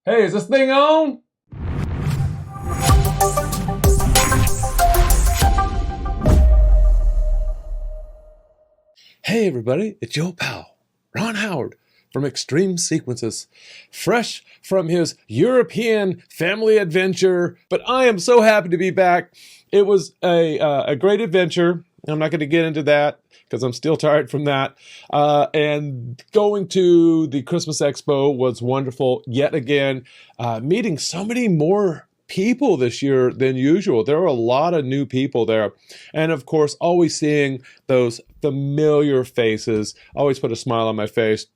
Hey, is this thing on? Hey everybody, it's your pal, Ron Howard from xTreme Sequences, fresh from his European family adventure, but I am so happy to be back. It was a great adventure. I'm not going to get into that because I'm still tired from that. And going to the Christmas Expo was wonderful. Yet again, meeting so many more people this year than usual. There were a lot of new people there. And of course, always seeing those familiar faces always put a smile on my face.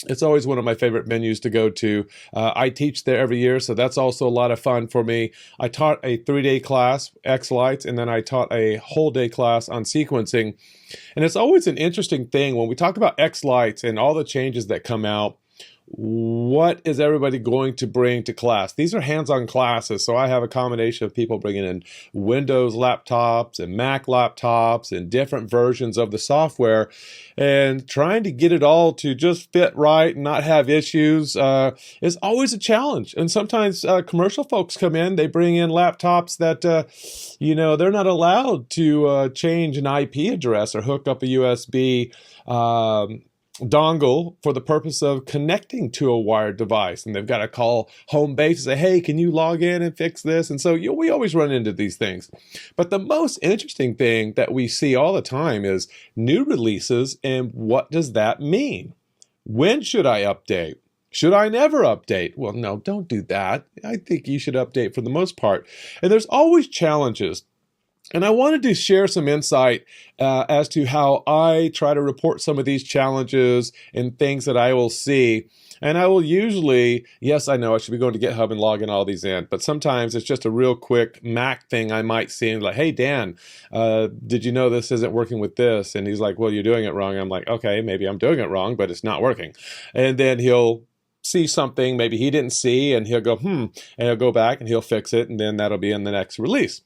It's always one of my favorite venues to go to. I teach there every year, so that's also a lot of fun for me. I taught a 3-day class, xLights, and then I taught a whole day class on sequencing. And it's always an interesting thing when we talk about xLights and all the changes that come out. What is everybody going to bring to class? These are hands-on classes, so I have a combination of people bringing in Windows laptops and Mac laptops and different versions of the software, and trying to get it all to just fit right and not have issues is always a challenge. And sometimes commercial folks come in, they bring in laptops that, they're not allowed to change an IP address or hook up a USB dongle for the purpose of connecting to a wired device, and they've got to call home base and say, hey, can you log in and fix this? And so we always run into these things. But the most interesting thing that we see all the time is new releases, and what does that mean? When should I update? Should I never update? Well, no, don't do that. I think you should update for the most part. And there's always challenges. And I wanted to share some insight as to how I try to report some of these challenges and things that I will see. And I will usually, yes, I know I should be going to GitHub and logging all these in, but sometimes it's just a real quick Mac thing I might see and like, hey, Dan, did you know this isn't working with this? And he's like, well, you're doing it wrong. I'm like, okay, maybe I'm doing it wrong, but it's not working. And then he'll see something maybe he didn't see, and he'll go, and he'll go back and he'll fix it, and then that'll be in the next release.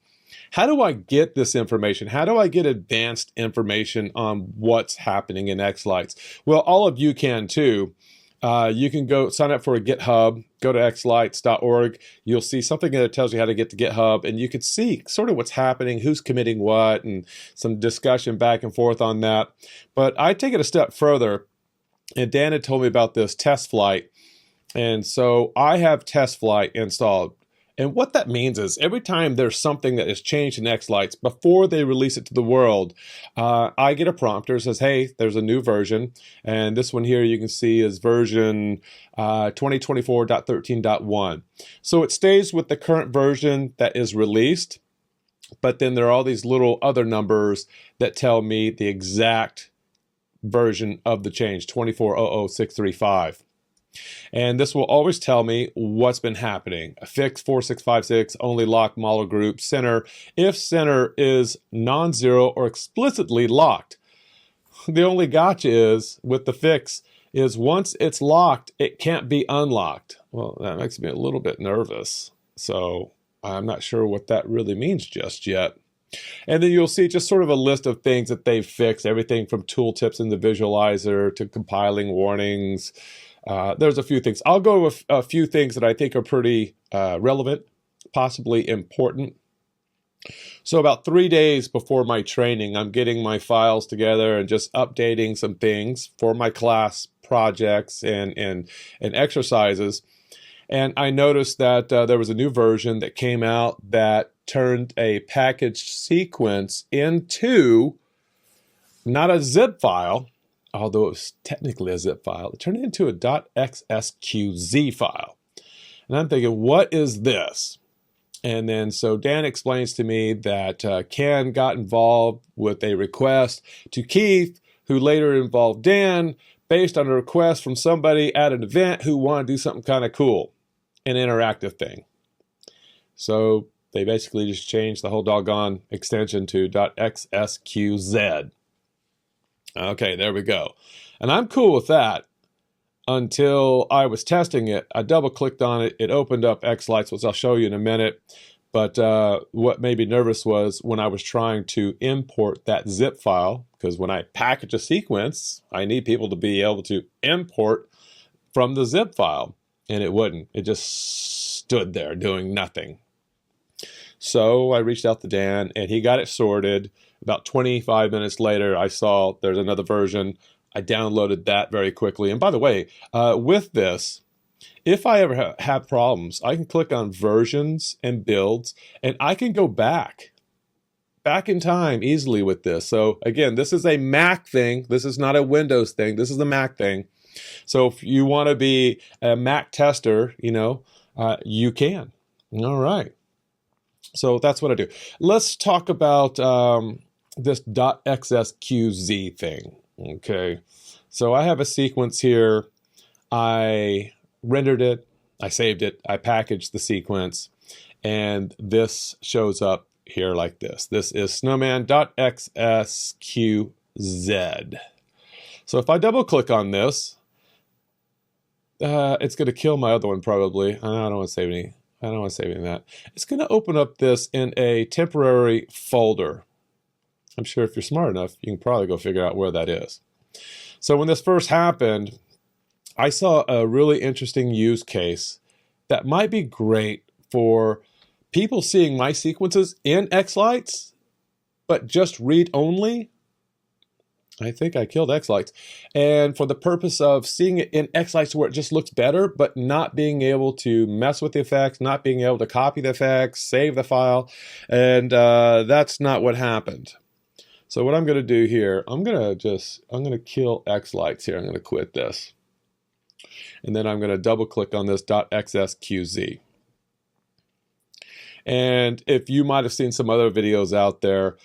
How do I get this information? How do I get advanced information on what's happening in xLights? Well, all of you can too. You can go sign up for a GitHub, go to xlights.org. You'll see something that tells you how to get to GitHub, and you can see sort of what's happening, who's committing what, and some discussion back and forth on that. But I take it a step further, and Dan had told me about this test flight. And so I have test flight installed. And what that means is every time there's something that is changed in xLights, before they release it to the world, I get a prompter that says, hey, there's a new version. And this one here you can see is version 2024.13.1. So it stays with the current version that is released, but then there are all these little other numbers that tell me the exact version of the change, 2400635. And this will always tell me what's been happening. Fix 4656, only lock model group, center, if center is non-zero or explicitly locked. The only gotcha is, with the fix, is once it's locked, it can't be unlocked. Well, that makes me a little bit nervous. So I'm not sure what that really means just yet. And then you'll see just sort of a list of things that they've fixed, everything from tooltips in the visualizer to compiling warnings. There's a few things. I'll go with a few things that I think are pretty relevant, possibly important. So about 3 days before my training, I'm getting my files together and just updating some things for my class projects and exercises. And I noticed that there was a new version that came out that turned a packaged sequence into not a zip file, although it was technically a zip file. It turned it into a .xSQZ file. And I'm thinking, what is this? And then so Dan explains to me that Ken got involved with a request to Keith, who later involved Dan, based on a request from somebody at an event who wanted to do something kind of cool, an interactive thing. So they basically just changed the whole doggone extension to .xSQZ. Okay, there we go. And I'm cool with that until I was testing it. I double-clicked on it. It opened up xLights, which I'll show you in a minute. But what made me nervous was when I was trying to import that zip file, because when I package a sequence, I need people to be able to import from the zip file. and it wouldn't. It just stood there doing nothing. So I reached out to Dan, and he got it sorted. About 25 minutes later, I saw there's another version. I downloaded that very quickly. And by the way, with this, if I ever have problems, I can click on versions and builds, and I can go back in time easily with this. So again, this is a Mac thing. This is not a Windows thing. This is a Mac thing. So if you want to be a Mac tester, you can. All right. So that's what I do. Let's talk about this .xSQZ thing. Okay. So I have a sequence here. I rendered it. I saved it. I packaged the sequence. And this shows up here like this. This is snowman.xSQZ. So if I double click on this, it's going to kill my other one probably. I don't want to save any. I don't want to save any of that. It's going to open up this in a temporary folder. I'm sure if you're smart enough, you can probably go figure out where that is. So when this first happened, I saw a really interesting use case that might be great for people seeing my sequences in xLights, but just read only. I think I killed xLights. And for the purpose of seeing it in xLights where it just looks better, but not being able to mess with the effects, not being able to copy the effects, save the file. And that's not what happened. So what I'm going to do here, I'm going to kill xLights here. I'm going to quit this. And then I'm going to double click on this .xSQZ. And if you might have seen some other videos out there,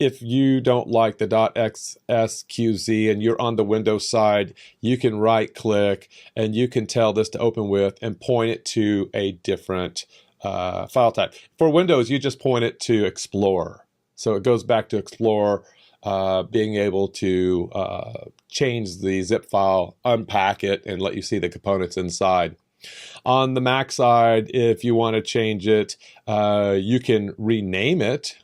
if you don't like the .xSQZ and you're on the Windows side, you can right click and you can tell this to open with and point it to a different file type. For Windows, you just point it to Explorer. So it goes back to Explorer, being able to change the zip file, unpack it, and let you see the components inside. On the Mac side, if you want to change it, you can rename it,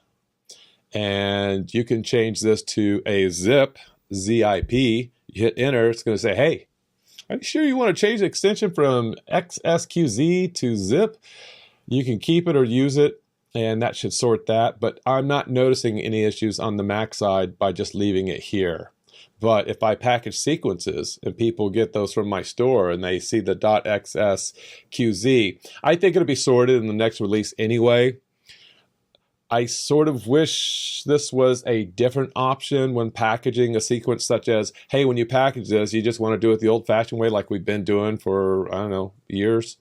and you can change this to a zip, ZIP. You hit enter, it's going to say, hey, are you sure you want to change the extension from XSQZ to zip? You can keep it or use it, and that should sort that, but I'm not noticing any issues on the Mac side by just leaving it here. But if I package sequences and people get those from my store and they see the .xSQZ, I think it'll be sorted in the next release anyway. I sort of wish this was a different option when packaging a sequence, such as, hey, when you package this, you just want to do it the old-fashioned way like we've been doing for, I don't know, years?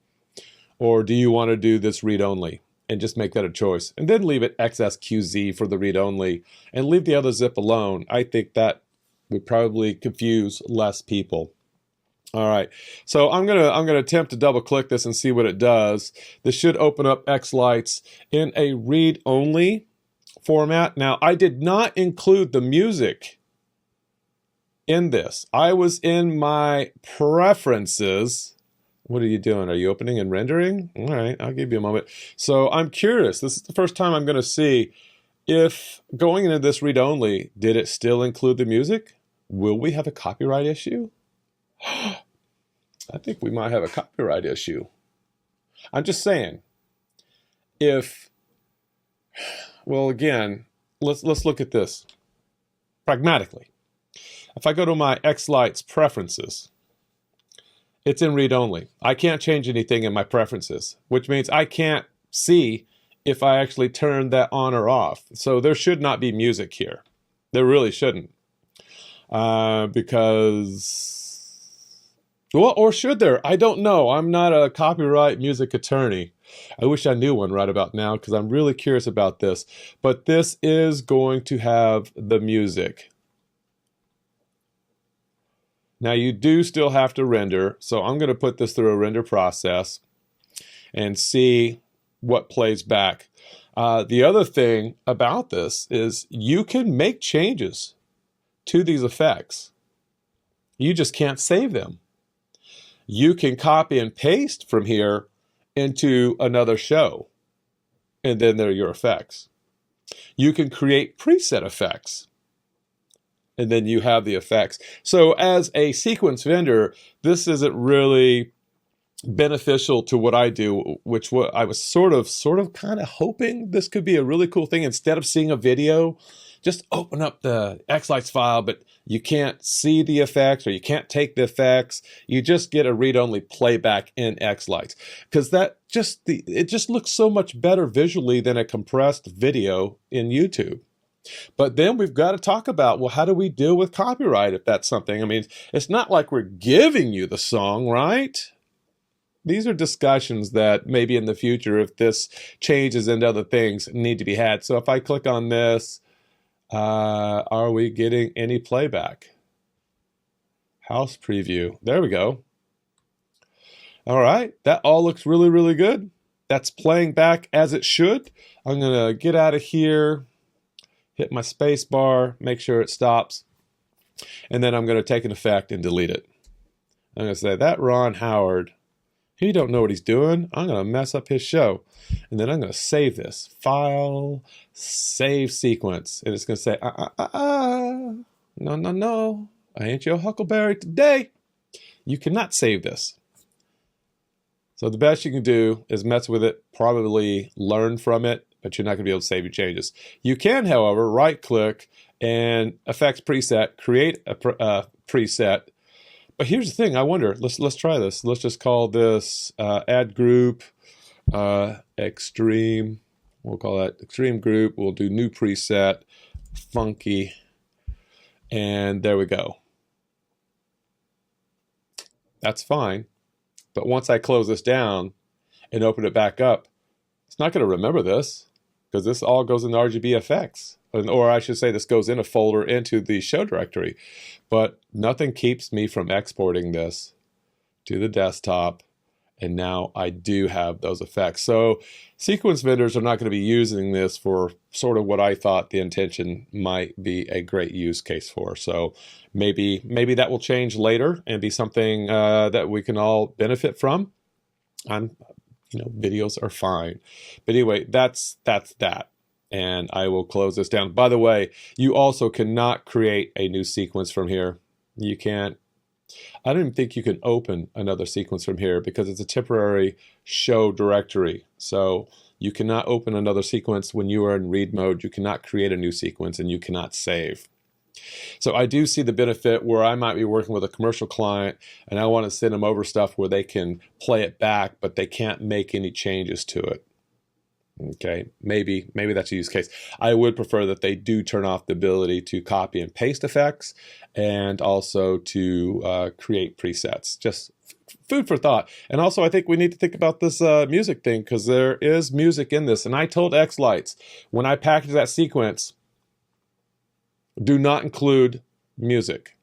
Or do you want to do this read-only? And just make that a choice. And then leave it XSQZ for the read-only and leave the other zip alone. I think that would probably confuse less people. All right, so I'm gonna attempt to double click this and see what it does. This should open up xLights in a read-only format. Now, I did not include the music in this. I was in my preferences. What are you doing? Are you opening and rendering? All right, I'll give you a moment. So I'm curious. This is the first time I'm going to see if going into this read-only, did it still include the music? Will we have a copyright issue? I think we might have a copyright issue. I'm just saying, well, again, let's look at this pragmatically. If I go to my xLights preferences, it's in read-only. I can't change anything in my preferences, which means I can't see if I actually turn that on or off. So there should not be music here. There really shouldn't. Because, well, or should there? I don't know. I'm not a copyright music attorney. I wish I knew one right about now because I'm really curious about this. But this is going to have the music. Now you do still have to render, so I'm going to put this through a render process and see what plays back. The other thing about this is you can make changes to these effects. You just can't save them. You can copy and paste from here into another show, and then they're your effects. You can create preset effects, and then you have the effects. So as a sequence vendor, this isn't really beneficial to what I do, which what I was sort of kind of hoping this could be a really cool thing. Instead of seeing a video, just open up the xLights file, but you can't see the effects or you can't take the effects. You just get a read-only playback in xLights, because it just looks so much better visually than a compressed video in YouTube. But then we've got to talk about, well, how do we deal with copyright if that's something? I mean, it's not like we're giving you the song, right? These are discussions that maybe in the future, if this changes into other things, need to be had. So if I click on this, are we getting any playback? House preview. There we go. All right, that all looks really, really good. That's playing back as it should. I'm gonna get out of here, hit my space bar, make sure it stops, and then I'm gonna take an effect and delete it. I'm gonna say that Ron Howard, he don't know what he's doing. I'm gonna mess up his show. And then I'm gonna save this. File, save sequence. And it's gonna say, no, no, no. I ain't your huckleberry today. You cannot save this. So the best you can do is mess with it, probably learn from it, but you're not gonna be able to save your changes. You can, however, right click and effects preset, create a preset. But here's the thing, I wonder, let's try this. Let's just call this add group, xTreme. We'll call that xTreme group. We'll do new preset, funky, and there we go. That's fine. But once I close this down and open it back up, it's not going to remember this, because this all goes in the RGB effects. Or I should say this goes in a folder into the show directory. But nothing keeps me from exporting this to the desktop. And now I do have those effects. So sequence vendors are not going to be using this for sort of what I thought the intention might be a great use case for. So maybe that will change later and be something that we can all benefit from. Videos are fine. But anyway, that's that. And I will close this down. By the way, you also cannot create a new sequence from here. You can't. I don't even think you can open another sequence from here, because it's a temporary show directory. So you cannot open another sequence when you are in read mode. You cannot create a new sequence, and you cannot save. So I do see the benefit where I might be working with a commercial client and I want to send them over stuff where they can play it back, but they can't make any changes to it. Okay, maybe that's a use case. I would prefer that they do turn off the ability to copy and paste effects, and also to create presets. Just food for thought. And also, I think we need to think about this music thing, because there is music in this. And I told xLights, when I package that sequence, do not include music.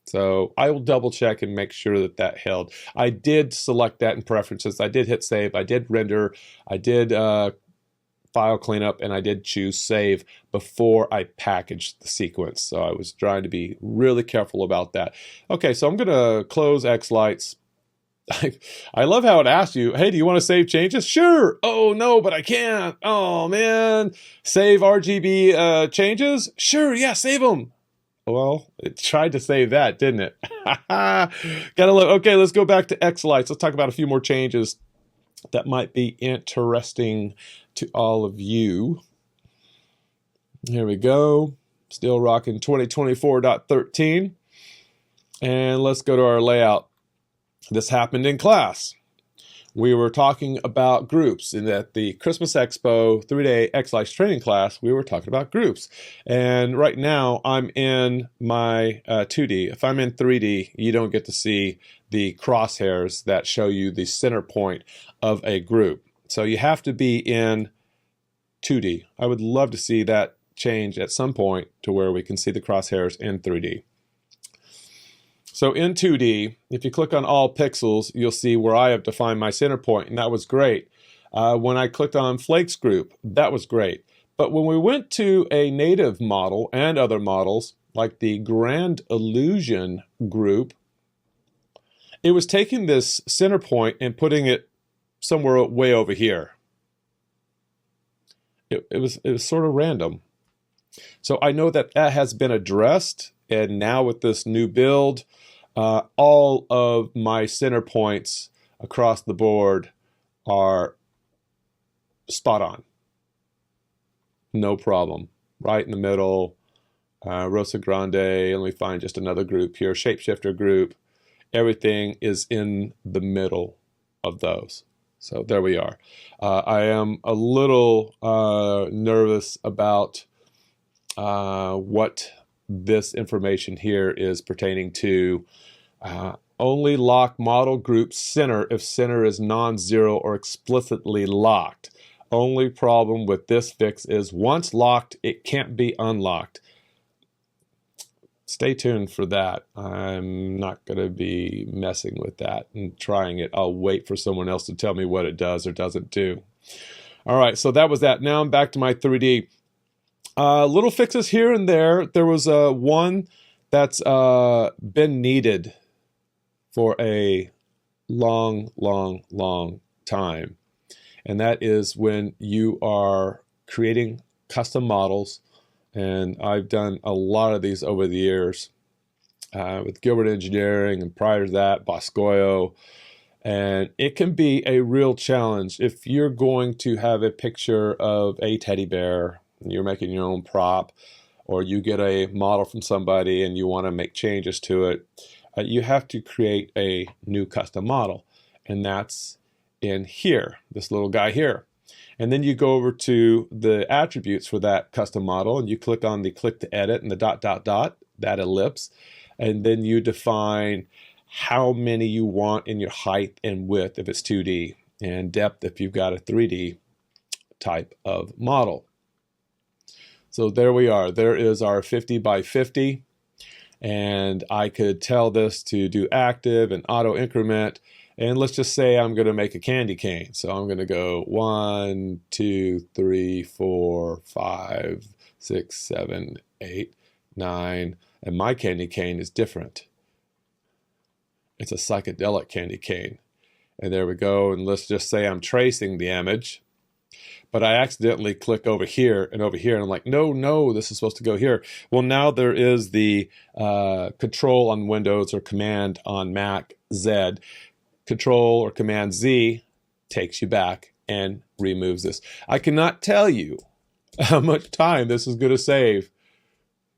So I will double check and make sure that that held. I did select that in preferences. I did hit save. I did render. I did file cleanup, and I did choose save before I packaged the sequence. So I was trying to be really careful about that. Okay, so I'm going to close xLights. I love how it asks you, hey, do you want to save changes? Sure. Oh, no, but I can't. Oh, man. Save RGB changes? Sure, yeah, save them. Well, it tried to save that, didn't it? Gotta love. Okay, let's go back to xLights. Let's talk about a few more changes that might be interesting to all of you. Here we go. Still rocking 2024.13. And let's go to our layout. This happened in class. We were talking about groups, and at the Christmas Expo 3-day xLights training class, we were talking about groups. And right now, I'm in my 2D. If I'm in 3D, you don't get to see the crosshairs that show you the center point of a group. So you have to be in 2D. I would love to see that change at some point to where we can see the crosshairs in 3D. So in 2D, if you click on all pixels, you'll see where I have defined my center point, and that was great. When I clicked on Flakes group, that was great. But when we went to a native model and other models, like the Grand Illusion group, it was taking this center point and putting it somewhere way over here. It was sort of random. So I know that that has been addressed, and now with this new build, all of my center points across the board are spot on. No problem. Right in the middle. Rosa Grande, let me find just another group here, shapeshifter group. Everything is in the middle of those. So there we are. I am a little nervous about what this information here is pertaining to. Only lock model group center if center is non-zero or explicitly locked. Only problem with this fix is once locked, it can't be unlocked. Stay tuned for that. I'm not going to be messing with that and trying it. I'll wait for someone else to tell me what it does or doesn't do. All right, so that was that. Now I'm back to my 3D. Little fixes here and there. There was one that's been needed for a long time. And that is when you are creating custom models. And I've done a lot of these over the years with Gilbert Engineering and prior to that, Boscoyo. And it can be a real challenge if you're going to have a picture of a teddy bear and you're making your own prop, or you get a model from somebody and you want to make changes to it. You have to create a new custom model. And that's in here, this little guy here. And then you go over to the attributes for that custom model and you click on the click to edit and the ... that ellipse. And then you define how many you want in your height and width if it's 2D and depth if you've got a 3D type of model. So there we are. There is our 50 by 50. And I could tell this to do active and auto increment. And let's just say I'm going to make a candy cane. So I'm going to go 1, 2, 3, 4, 5, 6, 7, 8, 9. And my candy cane is different. It's a psychedelic candy cane. And there we go. And let's just say I'm tracing the image. But I accidentally click over here. And I'm like, no, this is supposed to go here. Well, now there is the Control on Windows or Command on Mac, Z. Control or Command Z takes you back and removes this. I cannot tell you how much time this is going to save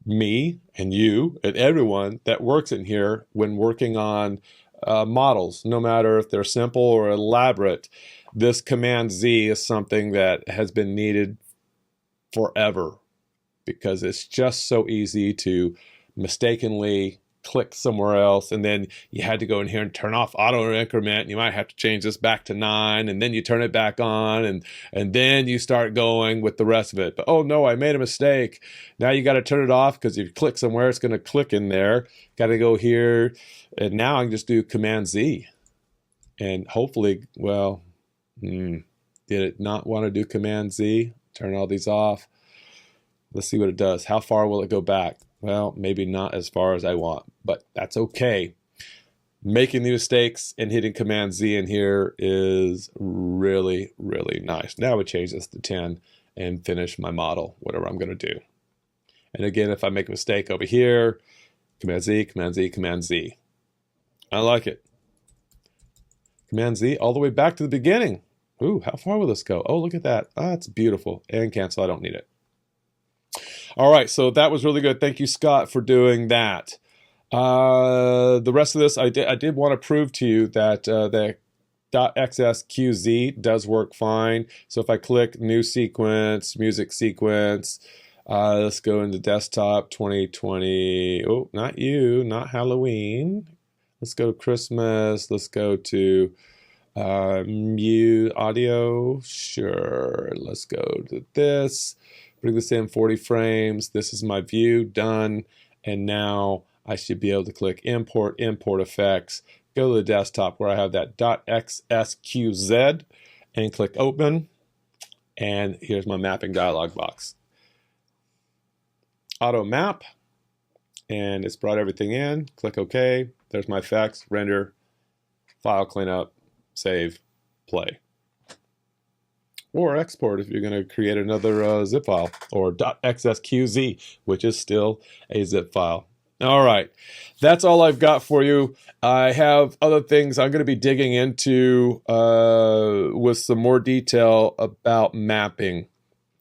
me and you and everyone that works in here when working on models, no matter if they're simple or elaborate. This Command Z is something that has been needed forever because it's just so easy to mistakenly click somewhere else, and then you had to go in here and turn off auto increment. You might have to change this back to 9, and then you turn it back on, and then you start going with the rest of it. But oh no, I made a mistake. Now you got to turn it off because if you click somewhere, it's going to click in there. Got to go here, and now I can just do Command Z, and hopefully, well, did it not want to do Command Z? Turn all these off. Let's see what it does. How far will it go back? Well, maybe not as far as I want, but that's okay. Making the mistakes and hitting Command Z in here is really nice. Now I would change this to 10 and finish my model, whatever I'm going to do. And again, if I make a mistake over here, Command Z, Command Z, Command Z. I like it. Command Z all the way back to the beginning. Ooh, how far will this go? Oh, look at that. Ah, it's beautiful. And cancel, I don't need it. All right, so that was really good. Thank you, Scott, for doing that. The rest of this, I did want to prove to you that the .xSQZ does work fine. So if I click New Sequence, Music Sequence, let's go into Desktop 2020. Oh, not you, not Halloween. Let's go to Christmas. Let's go to Mute Audio. Sure, let's go to this. Bring this in 40 frames. This is my view, done. And now I should be able to click Import Effects, go to the desktop where I have that .xSQZ and click Open. And here's my mapping dialog box. Auto map, and it's brought everything in. Click OK. There's my effects, render, file cleanup, save, play. Or export if you're going to create another zip file, or .xSQZ, which is still a zip file. All right. That's all I've got for you. I have other things I'm going to be digging into with some more detail about mapping.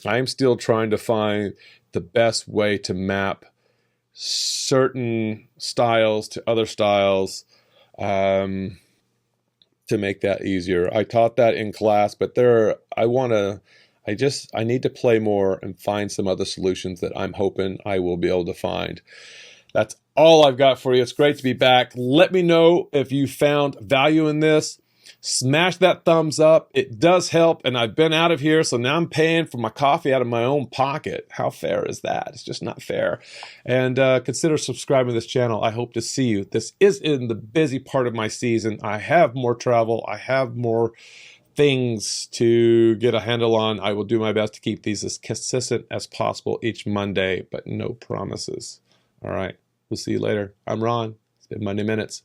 I'm still trying to find the best way to map certain styles to other styles to make that easier. I taught that in class, but I need to play more and find some other solutions that I'm hoping I will be able to find. That's all I've got for you. It's great to be back. Let me know if you found value in this. Smash that thumbs up. It does help, and I've been out of here, so now I'm paying for my coffee out of my own pocket. How fair is that? It's just not fair. And consider subscribing to this channel. I hope to see you. This is in the busy part of my season. I have more travel. I have more things to get a handle on. I will do my best to keep these as consistent as possible each Monday, but no promises. All right. We'll see you later. I'm Ron. It's been Monday Minutes.